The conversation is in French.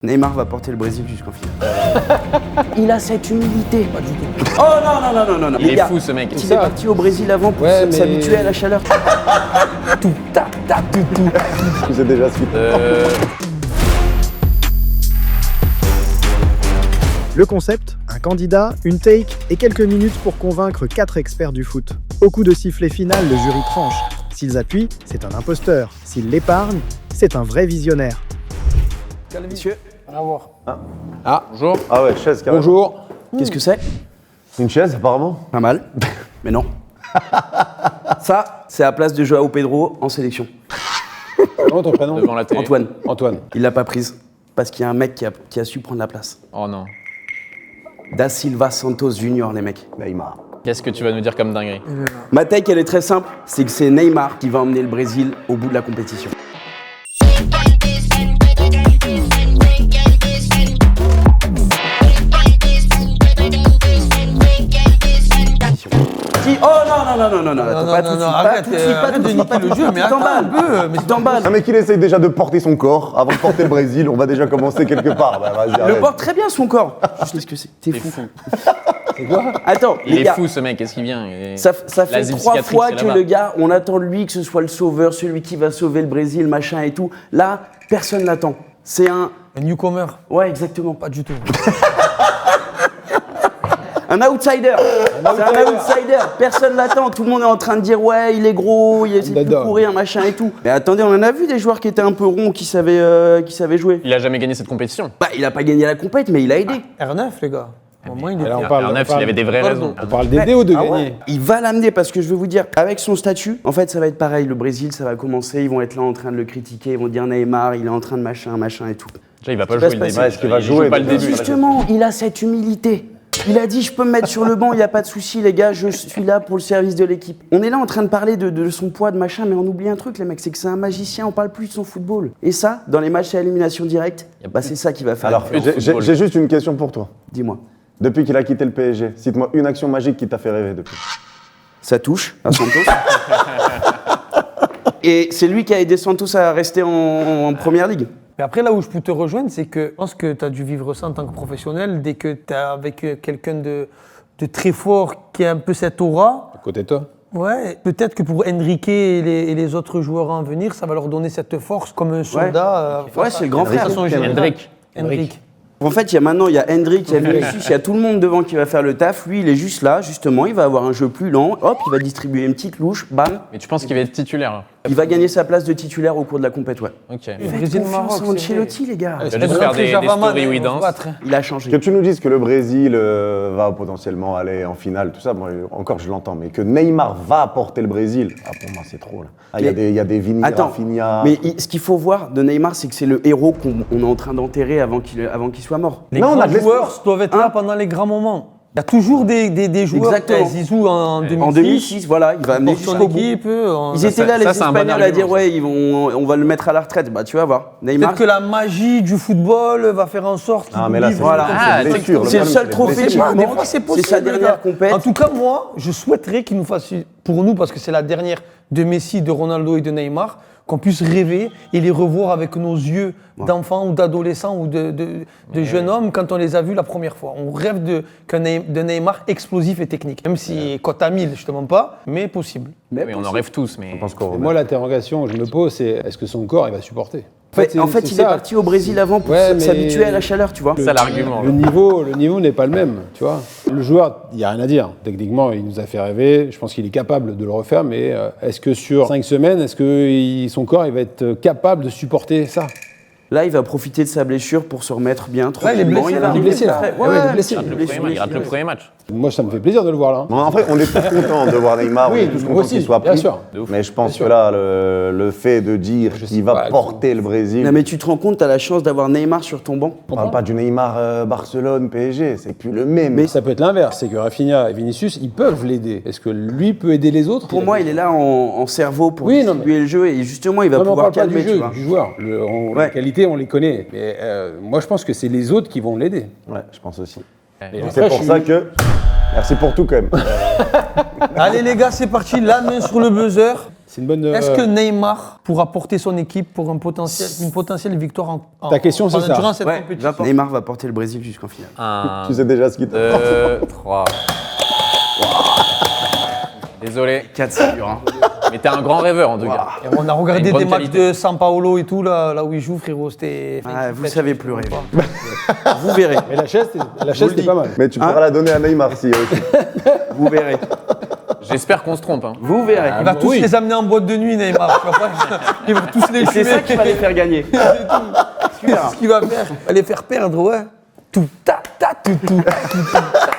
Neymar va porter le Brésil jusqu'en finale. Il a cette humilité. Pas du tout. Oh non. Il est fou ce mec. Il est parti au Brésil avant pour s'habituer à la chaleur. Tout, tac, tout. Vous êtes déjà suite. Le concept, un candidat, une take et quelques minutes pour convaincre 4 experts du foot. Au coup de sifflet final, le jury tranche. S'ils appuient, c'est un imposteur. S'ils l'épargnent, c'est un vrai visionnaire. Messieurs, À voir. Bonjour. Ah ouais, chaise carrément. Bonjour. qu'est-ce que c'est? Une chaise apparemment. Pas mal, mais non. Ça, c'est la place de Joao Pedro en sélection. Comment ton prénom? Devant la télé. Antoine, Antoine. il l'a pas prise. Parce qu'il y a un mec qui a su prendre la place. Oh non. Da Silva Santos Junior, les mecs. Neymar. Qu'est-ce que tu vas nous dire comme dinguerie? Ma take, elle est très simple. C'est que c'est Neymar qui va emmener le Brésil au bout de la compétition. Oh non, arrête de niquer le jeu, mais attends un peu. Tu t'emballes. Un mec il essaye déjà de porter son corps avant de porter le Brésil, on va déjà commencer quelque part. Bah, vas-y, Le arrête. porte très bien son corps. Qu'est-ce que c'est? T'es fou. C'est quoi? Attends, Il les est gars, fou ce mec, qu'est-ce qu'il vient? ça fait L'asile 3 psychiatrique, fois c'est que là-bas. le gars, on attend de lui que ce soit le sauveur, celui qui va sauver le Brésil, machin et tout. Là, personne l'attend. C'est un... Un newcomer? Ouais, exactement. Pas du tout. Un outsider. C'est un outsider. Personne l'attend. Tout le monde est en train de dire ouais, il est gros, il essaie de Dada. courir, machin et tout. Mais attendez, on en a vu des joueurs qui étaient un peu ronds, qui savaient jouer. Il a jamais gagné cette compétition. Bah, il a pas gagné la compète, mais il a aidé. R9, les gars. Au moins, il est. Là, on R9, parle, il avait des vraies raisons. on parle d'aider ou de Ah ouais. gagner. Il va l'amener parce que je vais vous dire, avec son statut, en fait, ça va être pareil. Le Brésil, ça va commencer. Ils vont être là en train de le critiquer. Ils vont dire Neymar, il est en train de machin et tout. Déjà, il va pas va jouer se le passer. début. Est-ce qu'il va Il joue jouer pas le déjà? début. Justement, il a cette humilité. Il a dit, je peux me mettre sur le banc, il n'y a pas de souci, les gars, je suis là pour le service de l'équipe. On est là en train de parler de son poids, de machin, mais on oublie un truc, les mecs, c'est que c'est un magicien, on parle plus de son football. Et ça, dans les matchs à élimination directe, bah, c'est ça qui va faire. Alors, Plus de football. j'ai juste une question pour toi. Dis-moi, Depuis qu'il a quitté le PSG, cite-moi une action magique qui t'a fait rêver depuis. ça touche à Santos. Et c'est lui qui a aidé Santos à rester en première ligue. Mais après, là où je peux te rejoindre, c'est que je pense que tu as dû vivre ça en tant que professionnel. Dès que tu es avec quelqu'un de très fort qui a un peu cette aura, À côté de toi. ouais, peut-être que pour Enrique et les autres joueurs à en venir, ça va leur donner cette force comme un soldat. Ouais, c'est le grand frère. Hendrik. Hendrik. En fait, il y a Hendrik, il y a Vinicius, il y a tout le monde devant qui va faire le taf. Lui, il est juste là, justement, il va avoir un jeu plus lent. Hop, il va distribuer une petite louche, bam. Mais tu penses qu'il va être titulaire? Il va gagner sa place de titulaire au cours de la compète, ouais. Ok. Le Brésil-Maroc, Confiance en Ancelotti, les gars. Il va juste faire des stories où il danse. Il a changé. Que tu nous dises que le Brésil va potentiellement aller en finale, tout ça, moi encore je l'entends, mais que Neymar va porter le Brésil, pour moi c'est trop là. Ah, il y a des Vini, Attends, Rafinha. mais ce qu'il faut voir de Neymar, c'est que c'est le héros qu'on est en train d'enterrer avant qu'il soit mort. Les Non, on a grands de l'espoir. joueurs doivent être là pendant les grands moments. Il y a toujours des joueurs. Exactement. Zizou en 2006. En 2006, voilà, il va amener Pour son jusqu'au bout. équipe. Ils étaient là, les ça, c'est un bon Espagnols, à dire argument, ouais, on va le mettre à la retraite. Bah, tu vas voir. Neymar, Peut-être que la magie du football va faire en sorte qu'il Ah, mais là, oublie c'est Voilà. c'est les blessures, c'est le problème, seul les trophée blessures. du Des monde. fois, c'est C'est possible. sa les dernière gars. compète. En tout cas, moi, je souhaiterais qu'il nous fasse, pour nous, parce que c'est la dernière de Messi, de Ronaldo et de Neymar, qu'on puisse rêver et les revoir avec nos yeux d'enfants ou d'adolescents ou de jeunes hommes quand on les a vus la première fois. On rêve de Neymar explosif et technique. Même si cote à 1000, je te mens pas, mais possible. Oui, on en rêve tous, mais. Je pense qu'on Et moi, l'interrogation que je me pose, c'est est-ce que son corps, il va supporter? En fait, il est parti au Brésil avant pour Ouais, mais- s'habituer à la chaleur, tu vois. C'est ça l'argument. Le niveau n'est pas le même, tu vois. Le joueur, il n'y a rien à dire. Techniquement, il nous a fait rêver. Je pense qu'il est capable de le refaire, mais est-ce que sur 5 semaines, est-ce que son corps, il va être capable de supporter ça? Là, il va profiter de sa blessure pour se remettre bien tranquillement. blessé, va là. arriver Il est blessé, là. après. Ah ouais, il est blessé. Il rate le premier match, il rate le premier match. Moi, ça me fait plaisir de le voir là. En vrai, on est tous contents de voir Neymar, Oui, on est tous moi contents aussi, qu'il soit bien pris. sûr. Mais je pense Bien que sûr. là, le fait de dire sais qu'il va pas, porter le Brésil, Non, mais tu te rends compte, t'as la chance d'avoir Neymar sur ton banc. on parle pas du Neymar Barcelone, PSG, c'est plus le même. Mais ça peut être l'inverse, c'est que Rafinha et Vinicius, ils peuvent l'aider. Est-ce que lui peut aider les autres? Pour moi, il est là en cerveau pour Oui, non, distribuer le jeu et justement, il va Non, mais on pouvoir parle pas calmer, du tu jeu, vois. du joueur. Ouais. Les qualités, on les connaît. Mais moi, je pense que c'est les autres qui vont l'aider. Ouais, je pense aussi. Et Et après, c'est pour je ça suis- que... Merci pour tout quand même. Allez les gars, c'est parti, la main sur le buzzer. C'est une bonne. Est-ce que Neymar pourra porter son équipe pour une potentielle victoire Ta question, c'est ça. durant cette Ouais, compétition? Neymar va porter le Brésil jusqu'en finale. 1, Tu sais déjà ce qui t'attend. 2, 3. Désolé, 4, c'est dur. Hein. mais t'es un grand rêveur en tout cas. Et on a regardé Une des bonne matchs qualité. de San Paolo et tout, là où il joue, frérot. C'était. Ah, vous savez plus rêver. Vous verrez. Mais la chaise, c'était pas mal. Mais tu pourras la donner à Neymar si. Vous verrez. J'espère qu'on se trompe. Hein. Vous verrez. Il va tous les amener en boîte de nuit, Neymar. Tu vois pas. Il va tous les C'est tuer. ça qui va les faire gagner. C'est ce qu'il va faire. Il va les faire perdre, ouais. Tout, ta, ta, tout, tout, tout, tout, ta,